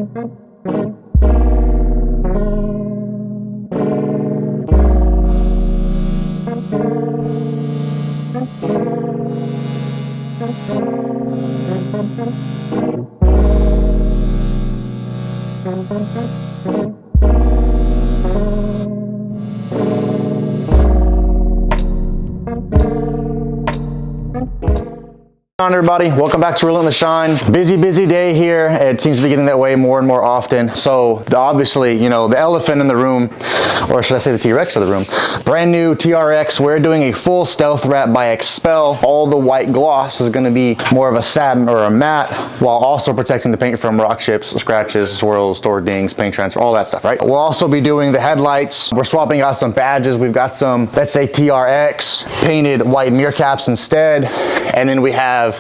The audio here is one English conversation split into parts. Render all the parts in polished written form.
On everybody, welcome back to Relentless Shine. Busy day here. It seems to be getting that way more and more often. So obviously, you know, the elephant in the room, or should I say the T-Rex of the room, brand new TRX. We're doing a full stealth wrap by Expel. All the white gloss is going to be more of a satin or a matte, while also protecting the paint from rock chips, scratches, swirls, door dings, paint transfer, all that stuff, right? We'll also be doing the headlights. We're swapping out some badges. We've got some, let's say TRX, painted white mirror caps instead. And then we have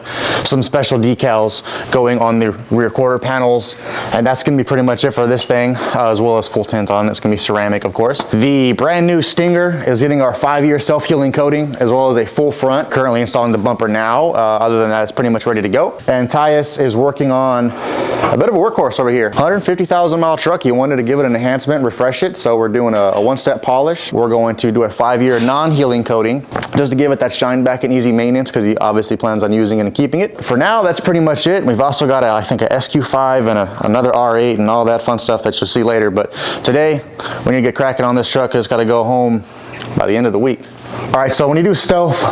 some special decals going on the rear quarter panels, and that's going to be pretty much it for this thing, as well as full tint on it. It's going to be ceramic, of course. The brand new Stinger is getting our 5-year self-healing coating, as well as a full front. Currently installing the bumper now. Other than that, it's pretty much ready to go. And Tyus is working on a bit of a workhorse over here. 150,000 mile truck. He wanted to give it an enhancement, refresh it. So we're doing a one-step polish. We're going to do a 5-year non-healing coating just to give it that shine back and easy maintenance, because he obviously plans on using it and keeping it. For now, that's pretty much it. We've also got, I think, a SQ5 and another R8 and all that fun stuff that you'll see later. But today, we need to get cracking on this truck. It's got to go home by the end of the week. All right, so when you do stealth,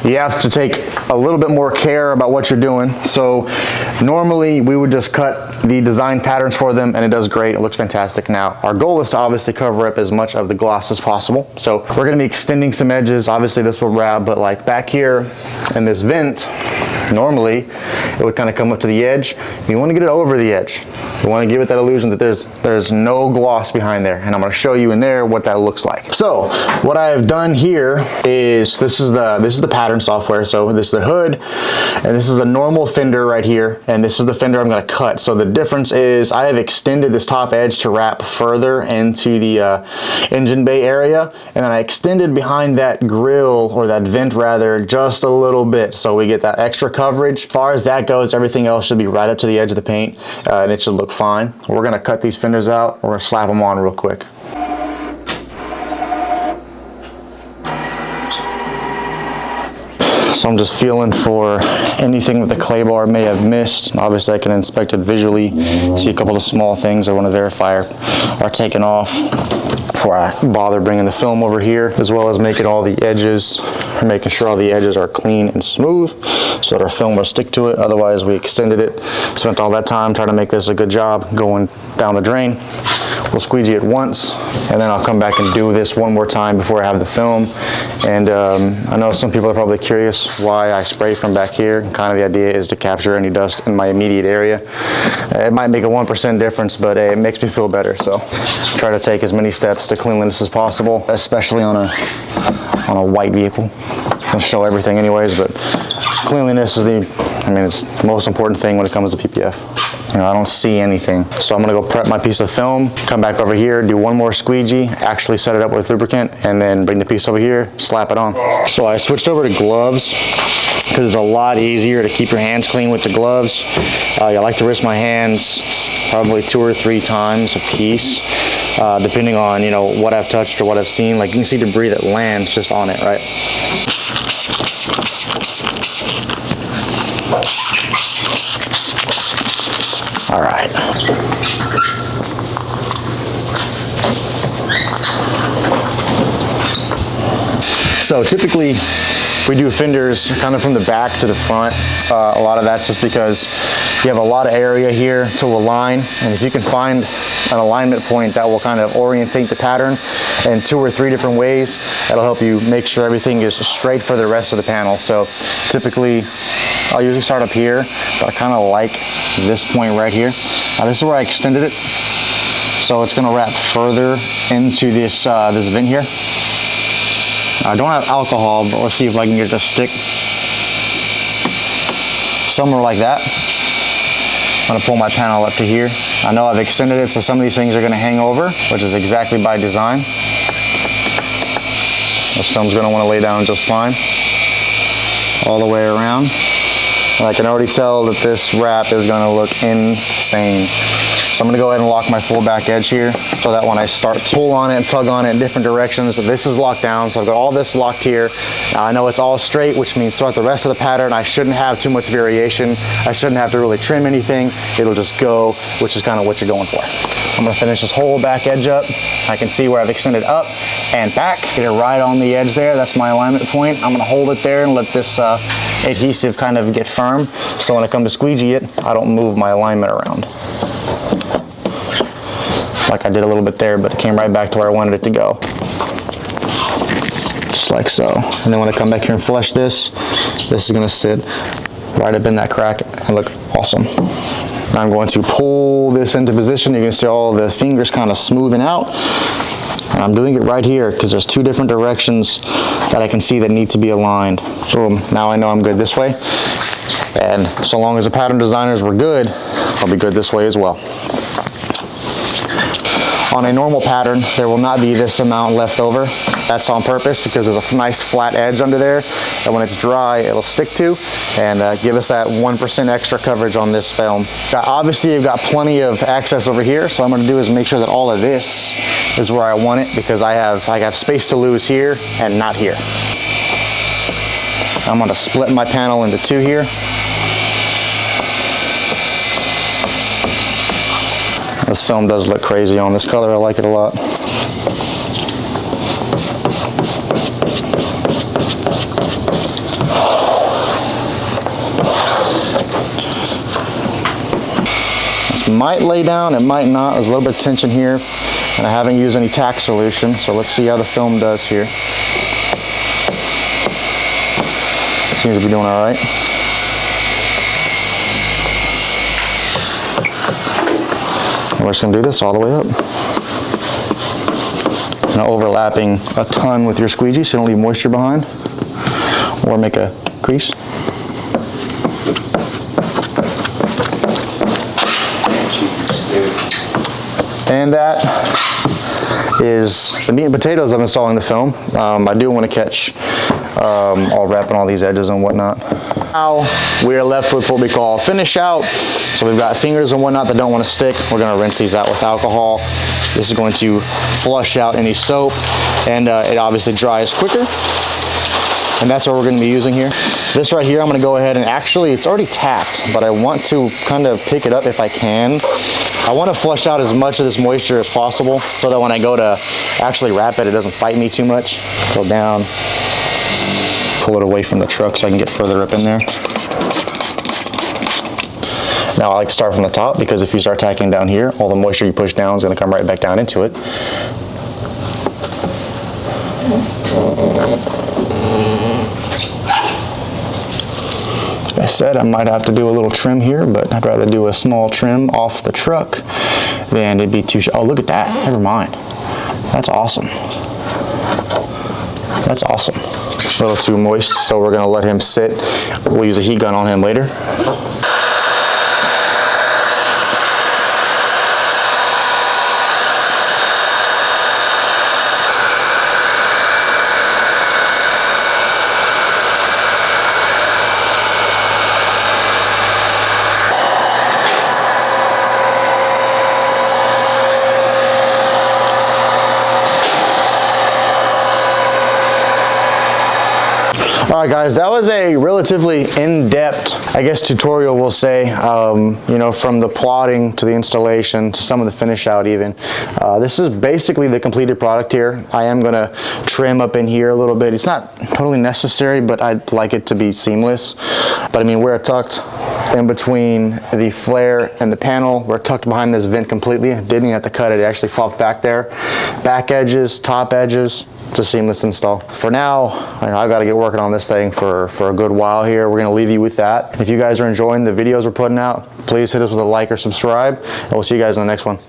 you have to take a little bit more care about what you're doing. So normally we would just cut the design patterns for them, and it does great. It looks fantastic. Now, our goal is to obviously cover up as much of the gloss as possible. So we're gonna be extending some edges. Obviously this will wrap, but like back here in this vent, normally it would kind of come up to the edge. You want to get it over the edge. You want to give it that illusion that there's no gloss behind there, and I'm going to show you in there what that looks like. So what I have done here is this is the pattern software. So this is the hood, and this is a normal fender right here, and this is the fender I'm going to cut. So the difference is I have extended this top edge to wrap further into the engine bay area, and then I extended behind that grill, or that vent rather, just a little bit, so we get that extra coverage. As far as that goes, everything else should be right up to the edge of the paint, and it should look fine. We're gonna cut these fenders out. We're gonna slap them on real quick. So I'm just feeling for anything that the clay bar may have missed. Obviously I can inspect it visually, see a couple of small things I want to verify are taken off before I bother bringing the film over here, as well as making all the edges, making sure all the edges are clean and smooth so that our film will stick to it. Otherwise we extended it, spent all that time trying to make this a good job going down the drain. We'll squeegee it once, and then I'll come back and do this one more time before I have the film. And I know some people are probably curious why I spray from back here. Kind of the idea is to capture any dust in my immediate area. It might make a 1% difference, but it makes me feel better. So try to take as many steps to cleanliness as possible, especially on a white vehicle. I'll show everything anyways, but cleanliness is it's the most important thing when it comes to PPF. You know, I don't see anything. So I'm gonna go prep my piece of film, come back over here, do one more squeegee, actually set it up with lubricant, and then bring the piece over here, slap it on. So I switched over to gloves because it's a lot easier to keep your hands clean with the gloves. I like to rinse my hands probably 2 or 3 times a piece, depending on, you know, what I've touched or what I've seen. Like you can see debris that lands just on it, right? All right. So typically we do fenders kind of from the back to the front. A lot of that's just because you have a lot of area here to align, and if you can find an alignment point that will kind of orientate the pattern in 2 or 3 different ways, that'll help you make sure everything is straight for the rest of the panel. So typically I'll usually start up here, but I kind of like this point right here. Now this is where I extended it, so it's going to wrap further into this this vent here. I don't have alcohol, but let's see if I can get it to stick somewhere like that. I'm going to pull my panel up to here. I know I've extended it, so some of these things are going to hang over, which is exactly by design. This film's going to want to lay down just fine all the way around. And I can already tell that this wrap is going to look insane. So I'm gonna go ahead and lock my full back edge here so that when I start to pull on it and tug on it in different directions, this is locked down. So I've got all this locked here. Now I know it's all straight, which means throughout the rest of the pattern, I shouldn't have too much variation. I shouldn't have to really trim anything. It'll just go, which is kind of what you're going for. I'm gonna finish this whole back edge up. I can see where I've extended up and back. Get it right on the edge there. That's my alignment point. I'm gonna hold it there and let this adhesive kind of get firm. So when I come to squeegee it, I don't move my alignment around. Like I did a little bit there, but it came right back to where I wanted it to go. Just like so. And then when I come back here and flush this is gonna sit right up in that crack and look awesome. Now I'm going to pull this into position. You can see all the fingers kind of smoothing out. And I'm doing it right here because there's two different directions that I can see that need to be aligned. Boom, now I know I'm good this way. And so long as the pattern designers were good, I'll be good this way as well. On a normal pattern, there will not be this amount left over. That's on purpose because there's a nice flat edge under there that when it's dry, it'll stick to and give us that 1% extra coverage on this film. Obviously, you've got plenty of access over here, so what I'm gonna do is make sure that all of this is where I want it because I have space to lose here and not here. I'm gonna split my panel into two here. This film does look crazy on this color. I like it a lot. This might lay down, it might not. There's a little bit of tension here, and I haven't used any tack solution, so let's see how the film does here. Seems to be doing all right. We're just gonna do this all the way up. Now overlapping a ton with your squeegee so you don't leave moisture behind or make a crease. And that is the meat and potatoes of installing the film. I do want to catch all wrapping all these edges and whatnot. Now we are left with what we call finish out. So we've got fingers and whatnot that don't want to stick. We're going to rinse these out with alcohol. This is going to flush out any soap, and it obviously dries quicker. And that's what we're going to be using here. This right here, I'm going to go ahead and actually, it's already tapped, but I want to kind of pick it up if I can. I want to flush out as much of this moisture as possible so that when I go to actually wrap it, it doesn't fight me too much. Go down, pull it away from the truck so I can get further up in there. Now I like to start from the top because if you start tacking down here, all the moisture you push down is going to come right back down into it. Like I said, I might have to do a little trim here, but I'd rather do a small trim off the truck than it'd be too oh, look at that. Never mind. That's awesome. That's awesome. A little too moist, so we're going to let him sit. We'll use a heat gun on him later. All right, guys, that was a relatively in-depth, I guess, tutorial, we'll say, you know, from the plotting to the installation to some of the finish out even. This is basically the completed product here. I am gonna trim up in here a little bit. It's not totally necessary, but I'd like it to be seamless. But I mean, we're tucked in between the flare and the panel. We're tucked behind this vent completely. Didn't even have to cut it. It actually flopped back there. Back edges, top edges. It's a seamless install. For now, I've got to get working on this thing for a good while here. We're going to leave you with that. If you guys are enjoying the videos we're putting out, please hit us with a like or subscribe, and we'll see you guys in the next one.